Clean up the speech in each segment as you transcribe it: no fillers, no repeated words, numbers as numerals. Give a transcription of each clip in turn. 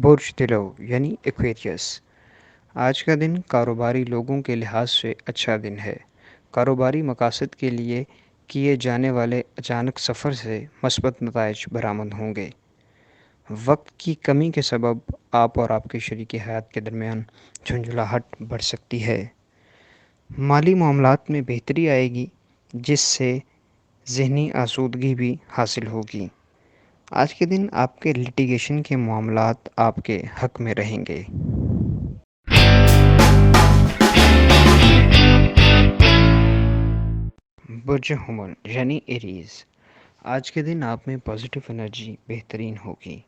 برج طلوع یعنی ایکویریس۔ آج کا دن کاروباری لوگوں کے لحاظ سے اچھا دن ہے۔ کاروباری مقاصد کے لیے کیے جانے والے اچانک سفر سے مثبت نتائج برآمد ہوں گے۔ وقت کی کمی کے سبب آپ اور آپ کے شریک حیات کے درمیان جھنجھلاہٹ بڑھ سکتی ہے۔ مالی معاملات میں بہتری آئے گی، جس سے ذہنی آسودگی بھی حاصل ہوگی۔ آج کے دن آپ کے لٹیگیشن کے معاملات آپ کے حق میں رہیں گے۔ برج حمل یعنی ایریز۔ آج کے دن آپ میں پازیٹیو انرجی بہترین ہوگی۔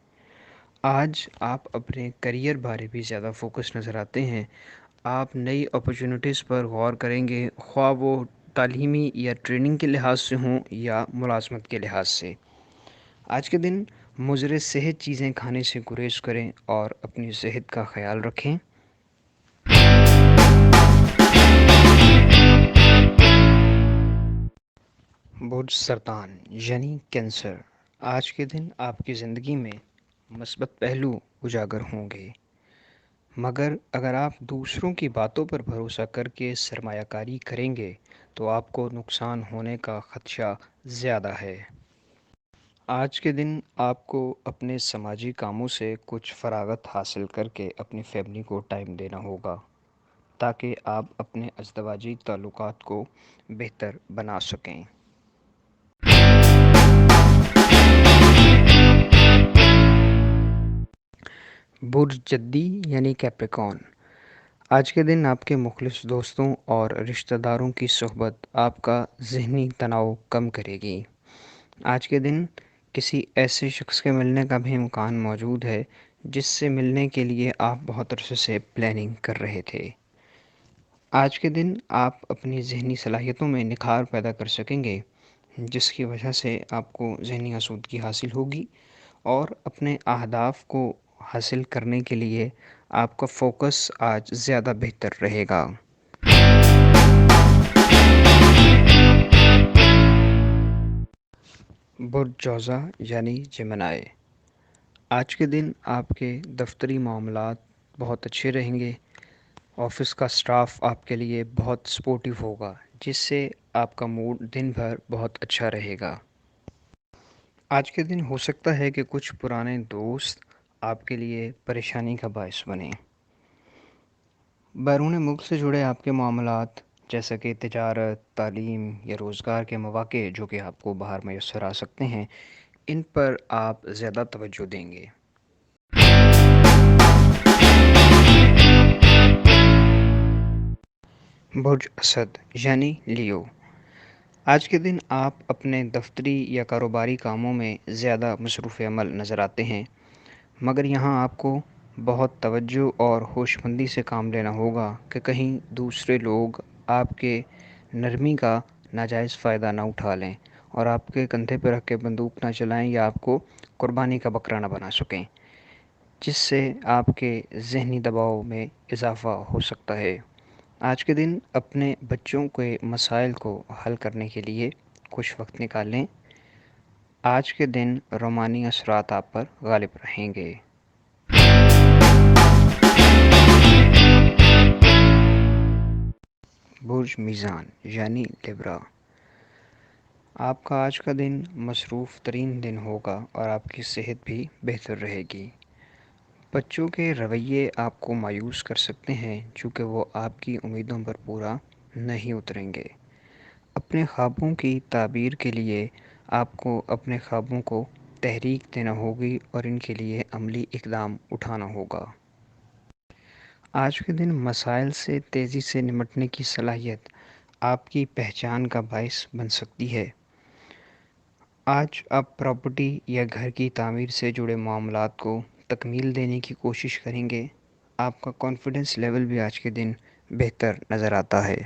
آج آپ اپنے کریئر بارے بھی زیادہ فوکس نظر آتے ہیں۔ آپ نئی اپرچونٹیز پر غور کریں گے، خواہ وہ تعلیمی یا ٹریننگ کے لحاظ سے ہوں یا ملازمت کے لحاظ سے۔ آج کے دن مضر صحت چیزیں کھانے سے گریز کریں اور اپنی صحت کا خیال رکھیں۔ برج سرطان یعنی کینسر۔ آج کے دن آپ کی زندگی میں مثبت پہلو اجاگر ہوں گے، مگر اگر آپ دوسروں کی باتوں پر بھروسہ کر کے سرمایہ کاری کریں گے تو آپ کو نقصان ہونے کا خدشہ زیادہ ہے۔ آج کے دن آپ کو اپنے سماجی کاموں سے کچھ فراغت حاصل کر کے اپنی فیملی کو ٹائم دینا ہوگا، تاکہ آپ اپنے ازدواجی تعلقات کو بہتر بنا سکیں۔ برج جدی یعنی کیپریکارن۔ آج کے دن آپ کے مخلص دوستوں اور رشتہ داروں کی صحبت آپ کا ذہنی تناؤ کم کرے گی۔ آج کے دن کسی ایسے شخص کے ملنے کا بھی امکان موجود ہے جس سے ملنے کے لیے آپ بہت عرصے سے پلاننگ کر رہے تھے۔ آج کے دن آپ اپنی ذہنی صلاحیتوں میں نکھار پیدا کر سکیں گے، جس کی وجہ سے آپ کو ذہنی آسودگی حاصل ہوگی اور اپنے اہداف کو حاصل کرنے کے لیے آپ کا فوکس آج زیادہ بہتر رہے گا۔ برج جوزا یعنی جیمنائی۔ آج کے دن آپ کے دفتری معاملات بہت اچھے رہیں گے۔ آفس کا سٹاف آپ کے لیے بہت سپورٹیو ہوگا، جس سے آپ کا موڈ دن بھر بہت اچھا رہے گا۔ آج کے دن ہو سکتا ہے کہ کچھ پرانے دوست آپ کے لیے پریشانی کا باعث بنیں۔ بیرون ملک سے جڑے آپ کے معاملات جیسا کہ تجارت، تعلیم یا روزگار کے مواقع جو کہ آپ کو باہر میسر آ سکتے ہیں، ان پر آپ زیادہ توجہ دیں گے۔ برج اسد یعنی لیو۔ آج کے دن آپ اپنے دفتری یا کاروباری کاموں میں زیادہ مصروف عمل نظر آتے ہیں، مگر یہاں آپ کو بہت توجہ اور ہوش مندی سے کام لینا ہوگا کہ کہیں دوسرے لوگ آپ کے نرمی کا ناجائز فائدہ نہ اٹھا لیں اور آپ کے کندھے پہ رکھ کے بندوق نہ چلائیں یا آپ کو قربانی کا بکرا نہ بنا سکیں، جس سے آپ کے ذہنی دباؤ میں اضافہ ہو سکتا ہے۔ آج کے دن اپنے بچوں کے مسائل کو حل کرنے کے لیے کچھ وقت نکالیں۔ آج کے دن رومانی اثرات آپ پر غالب رہیں گے۔ برج میزان یعنی لیبرا۔ آپ کا آج کا دن مصروف ترین دن ہوگا اور آپ کی صحت بھی بہتر رہے گی۔ بچوں کے رویے آپ کو مایوس کر سکتے ہیں چونکہ وہ آپ کی امیدوں پر پورا نہیں اتریں گے۔ اپنے خوابوں کی تعبیر کے لیے آپ کو اپنے خوابوں کو تحریک دینا ہوگی اور ان کے لیے عملی اقدام اٹھانا ہوگا۔ آج کے دن مسائل سے تیزی سے نمٹنے کی صلاحیت آپ کی پہچان کا باعث بن سکتی ہے۔ آج آپ پراپرٹی یا گھر کی تعمیر سے جڑے معاملات کو تکمیل دینے کی کوشش کریں گے۔ آپ کا کانفیڈنس لیول بھی آج کے دن بہتر نظر آتا ہے۔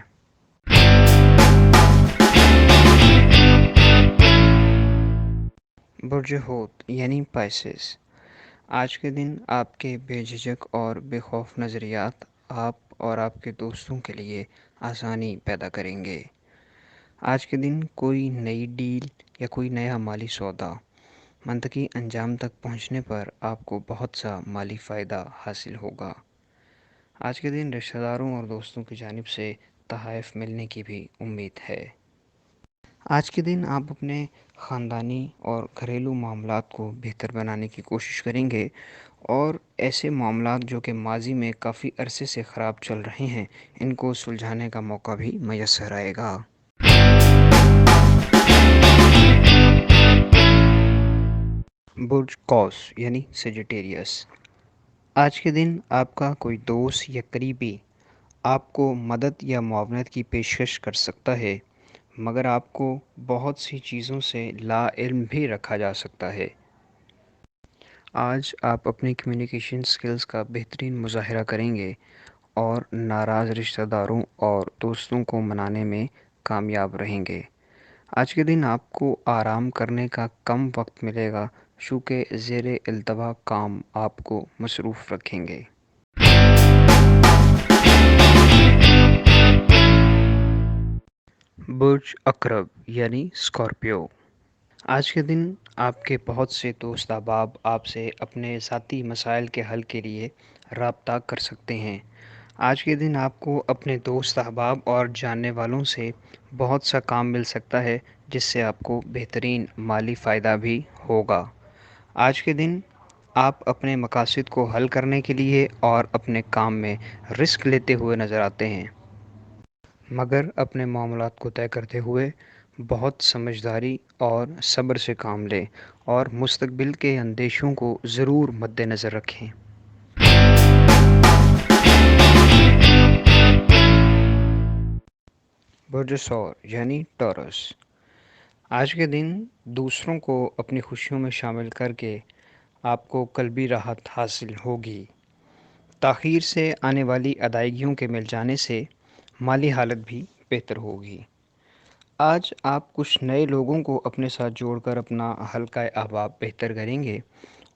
برج حوت یعنی پائسس۔ آج کے دن آپ کے بے جھجک اور بے خوف نظریات آپ اور آپ کے دوستوں کے لیے آسانی پیدا کریں گے۔ آج کے دن کوئی نئی ڈیل یا کوئی نیا مالی سودا منطقی انجام تک پہنچنے پر آپ کو بہت سا مالی فائدہ حاصل ہوگا۔ آج کے دن رشتہ داروں اور دوستوں کی جانب سے تحائف ملنے کی بھی امید ہے۔ آج کے دن آپ اپنے خاندانی اور گھریلو معاملات کو بہتر بنانے کی کوشش کریں گے، اور ایسے معاملات جو کہ ماضی میں کافی عرصے سے خراب چل رہے ہیں ان کو سلجھانے کا موقع بھی میسر آئے گا۔ برج قوس یعنی سیجیٹیریس، آج کے دن آپ کا کوئی دوست یا قریبی آپ کو مدد یا معاونت کی پیشکش کر سکتا ہے، مگر آپ کو بہت سی چیزوں سے لا علم بھی رکھا جا سکتا ہے۔ آج آپ اپنی کمیونیکیشن سکلز کا بہترین مظاہرہ کریں گے اور ناراض رشتہ داروں اور دوستوں کو منانے میں کامیاب رہیں گے۔ آج کے دن آپ کو آرام کرنے کا کم وقت ملے گا، چونکہ زیر التوا کام آپ کو مصروف رکھیں گے۔ برج عقرب یعنی اسکارپیو، آج کے دن آپ کے بہت سے دوست احباب آپ سے اپنے ذاتی مسائل کے حل کے لیے رابطہ کر سکتے ہیں۔ آج کے دن آپ کو اپنے دوست احباب اور جاننے والوں سے بہت سا کام مل سکتا ہے، جس سے آپ کو بہترین مالی فائدہ بھی ہوگا۔ آج کے دن آپ اپنے مقاصد کو حل کرنے کے لیے اور اپنے کام میں رسک لیتے ہوئے نظر آتے ہیں، مگر اپنے معاملات کو طے کرتے ہوئے بہت سمجھداری اور صبر سے کام لیں اور مستقبل کے اندیشوں کو ضرور مد نظر رکھیں۔ برج ثور یعنی ٹورس، آج کے دن دوسروں کو اپنی خوشیوں میں شامل کر کے آپ کو قلبی راحت حاصل ہوگی۔ تاخیر سے آنے والی ادائیگیوں کے مل جانے سے مالی حالت بھی بہتر ہوگی۔ آج آپ کچھ نئے لوگوں کو اپنے ساتھ جوڑ کر اپنا حلقہ احباب بہتر کریں گے،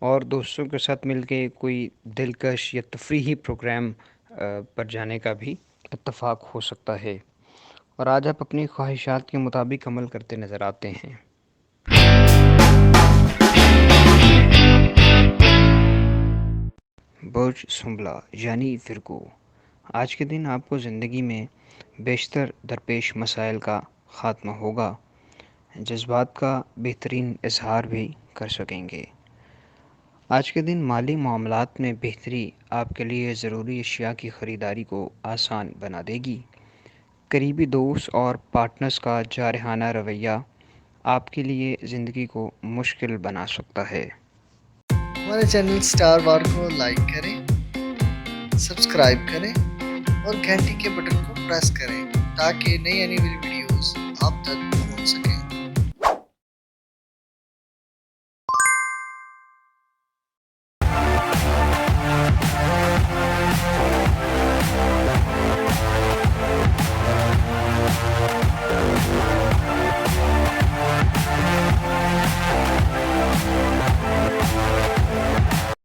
اور دوستوں کے ساتھ مل کے کوئی دلکش یا تفریحی پروگرام پر جانے کا بھی اتفاق ہو سکتا ہے، اور آج آپ اپنی خواہشات کے مطابق عمل کرتے نظر آتے ہیں۔ برج سنبلہ یعنی ورگو، آج کے دن آپ کو زندگی میں بیشتر درپیش مسائل کا خاتمہ ہوگا، جذبات کا بہترین اظہار بھی کر سکیں گے۔ آج کے دن مالی معاملات میں بہتری آپ کے لیے ضروری اشیاء کی خریداری کو آسان بنا دے گی۔ قریبی دوست اور پارٹنرز کا جارحانہ رویہ آپ کے لیے زندگی کو مشکل بنا سکتا ہے۔ ہمارے چینل سٹار وار کو لائک کریں، سبسکرائب کریں اور گھنٹی کے بٹن کو پریس کریں تاکہ نئی آنے والی ویڈیو